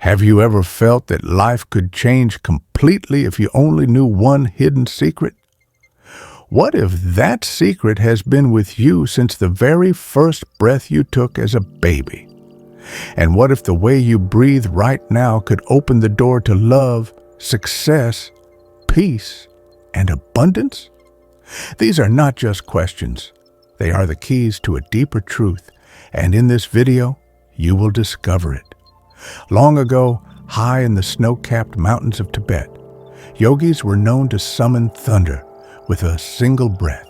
Have you ever felt that life could change completely if you only knew one hidden secret? What if that secret has been with you since the very first breath you took as a baby? And what if the way you breathe right now could open the door to love, success, peace, and abundance? These are not just questions. They are the keys to a deeper truth, and in this video, you will discover it. Long ago, high in the snow-capped mountains of Tibet, yogis were known to summon thunder with a single breath.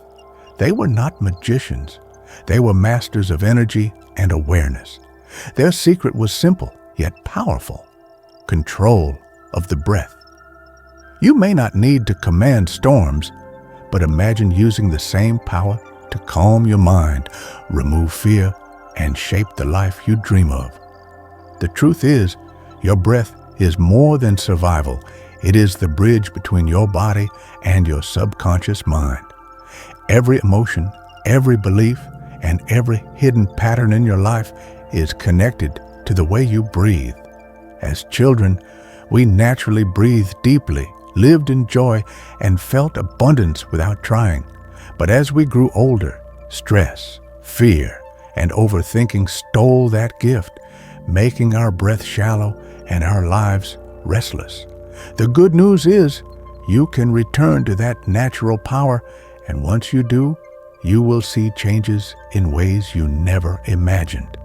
They were not magicians. They were masters of energy and awareness. Their secret was simple, yet powerful: control of the breath. You may not need to command storms, but imagine using the same power to calm your mind, remove fear, and shape the life you dream of. The truth is, your breath is more than survival. It is the bridge between your body and your subconscious mind. Every emotion, every belief, and every hidden pattern in your life is connected to the way you breathe. As children, we naturally breathed deeply, lived in joy, and felt abundance without trying. But as we grew older, stress, fear, and overthinking stole that gift, making our breath shallow and our lives restless. The good news is, you can return to that natural power, and once you do, you will see changes in ways you never imagined.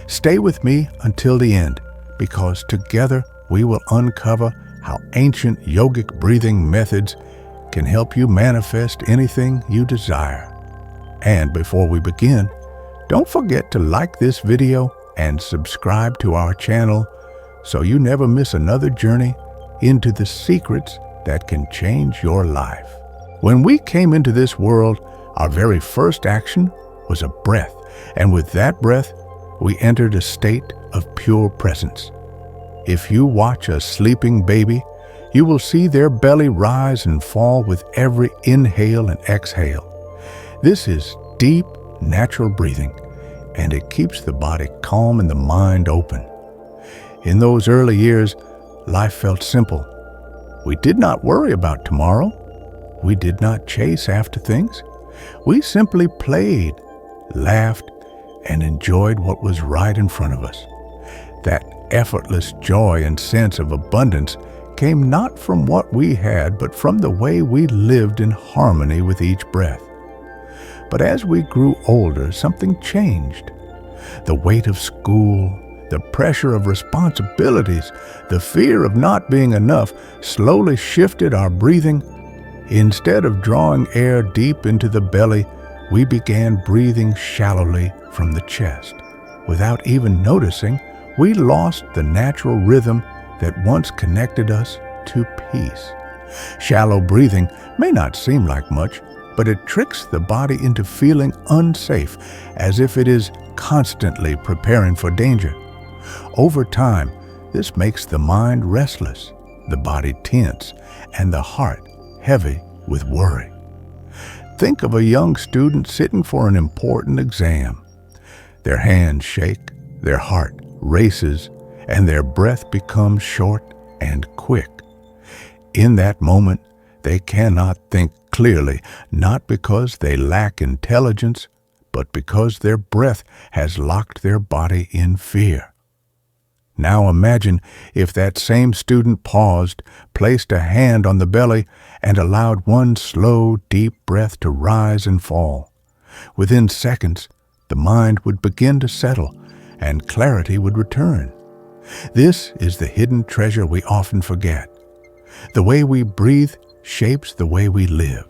Stay with me until the end, because together we will uncover how ancient yogic breathing methods can help you manifest anything you desire. And before we begin, don't forget to like this video and subscribe to our channel so you never miss another journey into the secrets that can change your life. When we came into this world, our very first action was a breath, and with that breath, we entered a state of pure presence. If you watch a sleeping baby, you will see their belly rise and fall with every inhale and exhale. This is deep, natural breathing, and it keeps the body calm and the mind open. In those early years, life felt simple. We did not worry about tomorrow. We did not chase after things. We simply played, laughed, and enjoyed what was right in front of us. That effortless joy and sense of abundance came not from what we had, but from the way we lived in harmony with each breath. But as we grew older, something changed. The weight of school, the pressure of responsibilities, the fear of not being enough slowly shifted our breathing. Instead of drawing air deep into the belly, we began breathing shallowly from the chest. Without even noticing, we lost the natural rhythm that once connected us to peace. Shallow breathing may not seem like much, but it tricks the body into feeling unsafe, as if it is constantly preparing for danger. Over time, this makes the mind restless, the body tense, and the heart heavy with worry. Think of a young student sitting for an important exam. Their hands shake, their heart races, and their breath becomes short and quick. In that moment, they cannot think clearly, not because they lack intelligence, but because their breath has locked their body in fear. Now imagine if that same student paused, placed a hand on the belly, and allowed one slow, deep breath to rise and fall. Within seconds, the mind would begin to settle, and clarity would return. This is the hidden treasure we often forget. The way we breathe shapes the way we live.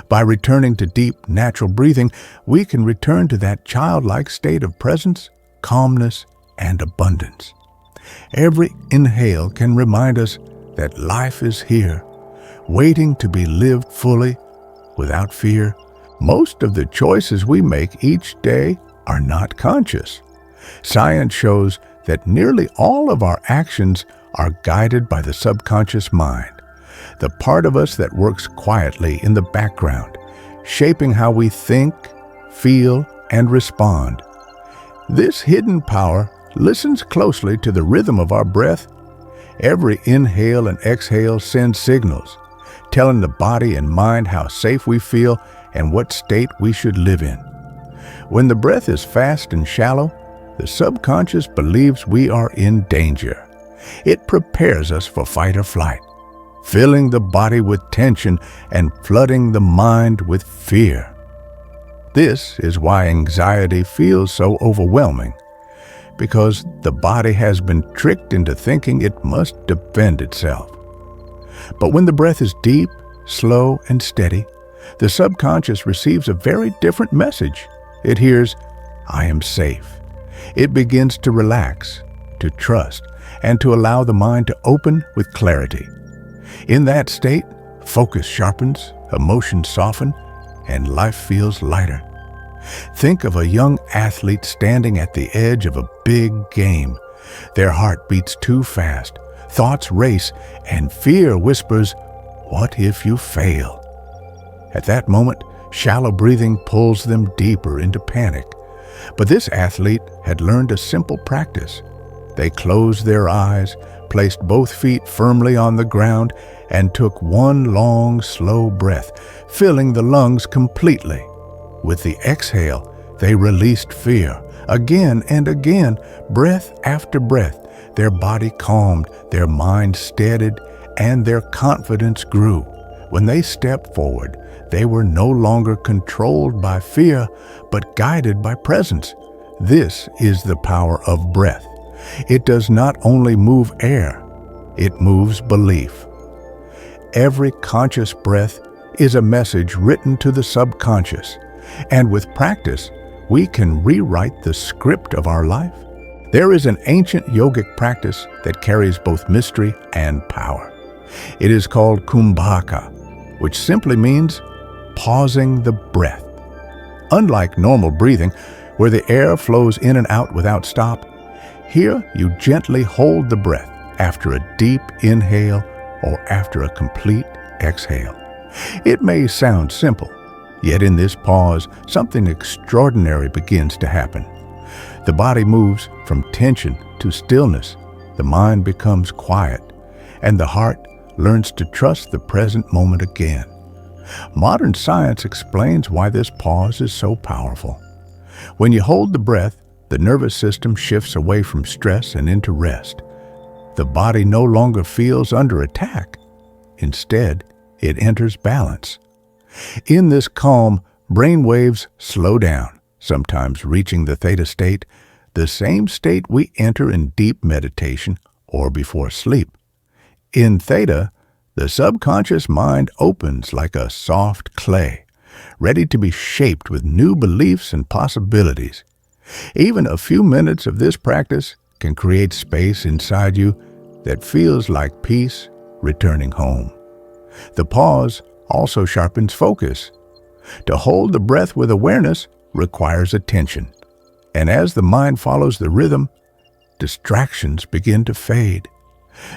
By returning to deep, natural breathing, we can return to that childlike state of presence, calmness, and abundance. Every inhale can remind us that life is here, waiting to be lived fully, without fear. Most of the choices we make each day are not conscious. Science shows that nearly all of our actions are guided by the subconscious mind, the part of us that works quietly in the background, shaping how we think, feel, and respond. This hidden power listens closely to the rhythm of our breath. Every inhale and exhale sends signals, telling the body and mind how safe we feel and what state we should live in. When the breath is fast and shallow, the subconscious believes we are in danger. It prepares us for fight or flight, filling the body with tension and flooding the mind with fear. This is why anxiety feels so overwhelming, because the body has been tricked into thinking it must defend itself. But when the breath is deep, slow, and steady, the subconscious receives a very different message. It hears, "I am safe." It begins to relax, to trust, and to allow the mind to open with clarity. In that state, focus sharpens, emotions soften, and life feels lighter. Think of a young athlete standing at the edge of a big game. Their heart beats too fast, thoughts race, and fear whispers, "What if you fail?" At that moment, shallow breathing pulls them deeper into panic. But this athlete had learned a simple practice. They closed their eyes, placed both feet firmly on the ground, and took one long, slow breath, filling the lungs completely. With the exhale, they released fear. Again and again, breath after breath, their body calmed, their mind steadied, and their confidence grew. When they stepped forward, they were no longer controlled by fear, but guided by presence. This is the power of breath. It does not only move air, it moves belief. Every conscious breath is a message written to the subconscious, and with practice, we can rewrite the script of our life. There is an ancient yogic practice that carries both mystery and power. It is called Kumbhaka, which simply means pausing the breath. Unlike normal breathing, where the air flows in and out without stop, here you gently hold the breath after a deep inhale or after a complete exhale. It may sound simple, yet in this pause, something extraordinary begins to happen. The body moves from tension to stillness, the mind becomes quiet, and the heart learns to trust the present moment again. Modern science explains why this pause is so powerful. When you hold the breath, the nervous system shifts away from stress and into rest. The body no longer feels under attack. Instead, it enters balance. In this calm, brain waves slow down, sometimes reaching the theta state, the same state we enter in deep meditation or before sleep. In theta, the subconscious mind opens like a soft clay, ready to be shaped with new beliefs and possibilities. Even a few minutes of this practice can create space inside you that feels like peace returning home. The pause also sharpens focus. To hold the breath with awareness requires attention, and as the mind follows the rhythm, distractions begin to fade.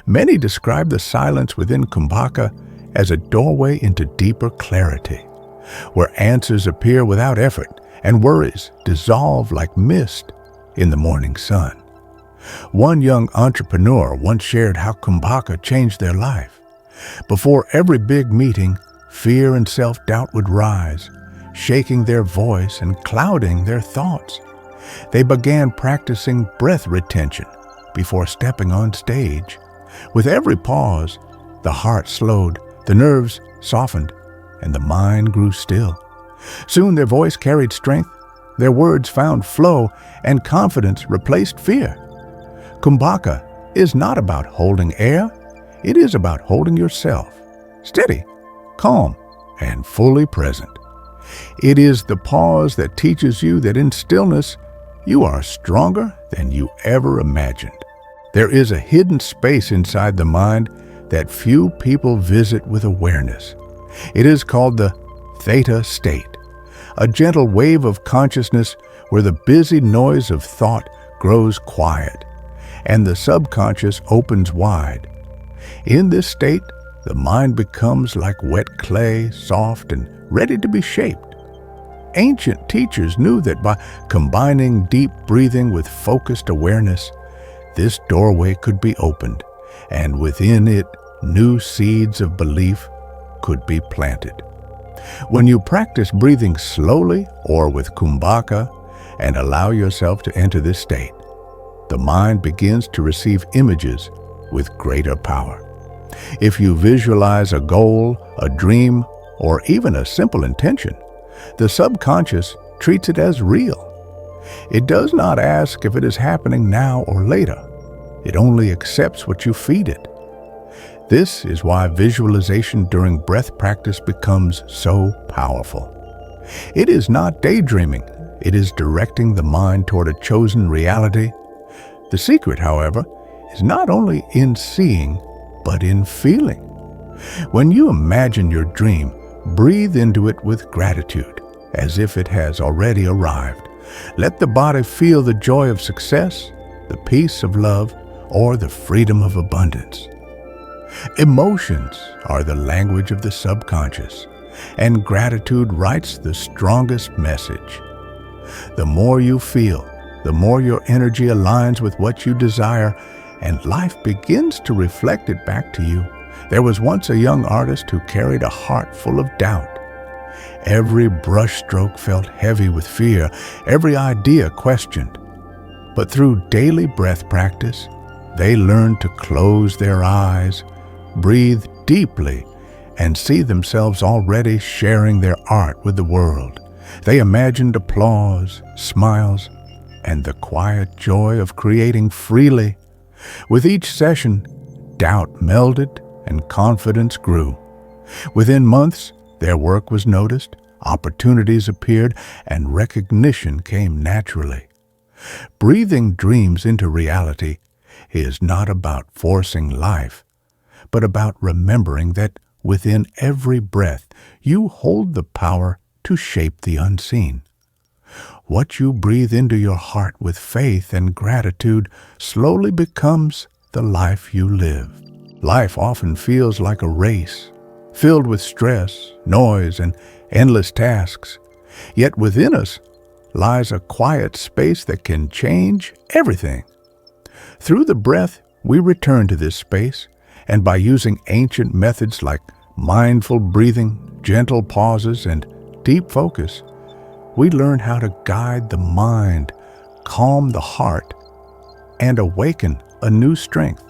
Many describe the silence within Kumbhaka as a doorway into deeper clarity, where answers appear without effort and worries dissolve like mist in the morning sun. One young entrepreneur once shared how Kumbhaka changed their life. Before every big meeting, fear and self-doubt would rise, shaking their voice and clouding their thoughts. They began practicing breath retention before stepping on stage. With every pause, the heart slowed, the nerves softened, and the mind grew still. Soon their voice carried strength, their words found flow, and confidence replaced fear. Kumbhaka is not about holding air, it is about holding yourself, steady, calm, and fully present. It is the pause that teaches you that in stillness, you are stronger than you ever imagined. There is a hidden space inside the mind that few people visit with awareness. It is called the theta state, a gentle wave of consciousness where the busy noise of thought grows quiet and the subconscious opens wide. In this state, the mind becomes like wet clay, soft and ready to be shaped. ancient teachers knew that by combining deep breathing with focused awareness, this doorway could be opened, and within it, new seeds of belief could be planted. When you practice breathing slowly or with Kumbhaka and allow yourself to enter this state, the mind begins to receive images with greater power. If you visualize a goal, a dream, or even a simple intention, the subconscious treats it as real. It does not ask if it is happening now or later. It only accepts what you feed it. This is why visualization during breath practice becomes so powerful. It is not daydreaming. It is directing the mind toward a chosen reality. The secret, however, is not only in seeing, but in feeling. When you imagine your dream, breathe into it with gratitude, as if it has already arrived. Let the body feel the joy of success, the peace of love, or the freedom of abundance. Emotions are the language of the subconscious, and gratitude writes the strongest message. The more you feel, the more your energy aligns with what you desire, and life begins to reflect it back to you. There was once a young artist who carried a heart full of doubt. Every brushstroke felt heavy with fear, every idea questioned. But through daily breath practice, they learned to close their eyes, breathe deeply, and see themselves already sharing their art with the world. They imagined applause, smiles, and the quiet joy of creating freely. With each session, doubt melded and confidence grew. Within months, their work was noticed, opportunities appeared, and recognition came naturally. Breathing dreams into reality is not about forcing life, but about remembering that within every breath you hold the power to shape the unseen. What you breathe into your heart with faith and gratitude slowly becomes the life you live. Life often feels like a race, filled with stress, noise, and endless tasks. Yet within us lies a quiet space that can change everything. Through the breath, we return to this space, and by using ancient methods like mindful breathing, gentle pauses, and deep focus, we learn how to guide the mind, calm the heart, and awaken a new strength.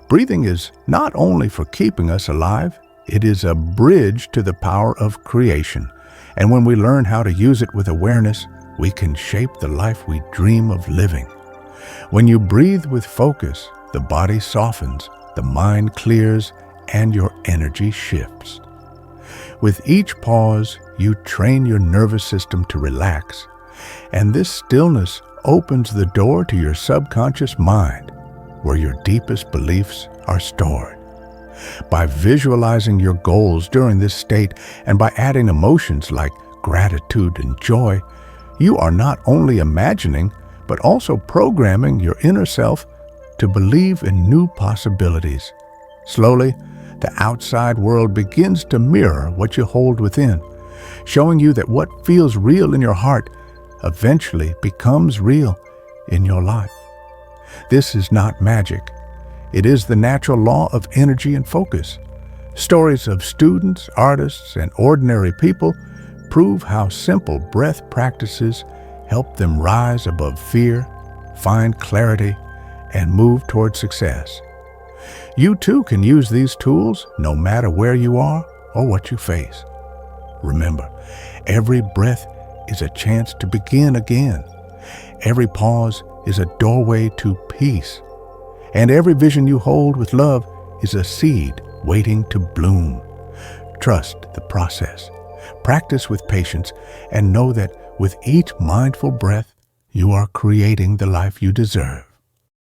Breathing is not only for keeping us alive, it is a bridge to the power of creation. And when we learn how to use it with awareness, we can shape the life we dream of living. When you breathe with focus, the body softens, the mind clears, and your energy shifts. With each pause, you train your nervous system to relax, and this stillness opens the door to your subconscious mind, where your deepest beliefs are stored. By visualizing your goals during this state and by adding emotions like gratitude and joy, you are not only imagining, but also programming your inner self to believe in new possibilities. Slowly, the outside world begins to mirror what you hold within, showing you that what feels real in your heart eventually becomes real in your life. This is not magic. It is the natural law of energy and focus. Stories of students, artists, and ordinary people prove how simple breath practices help them rise above fear, find clarity, and move toward success. You too can use these tools no matter where you are or what you face. Remember, every breath is a chance to begin again. Every pause is a doorway to peace. And every vision you hold with love is a seed waiting to bloom. Trust the process. Practice with patience and know that with each mindful breath, you are creating the life you deserve.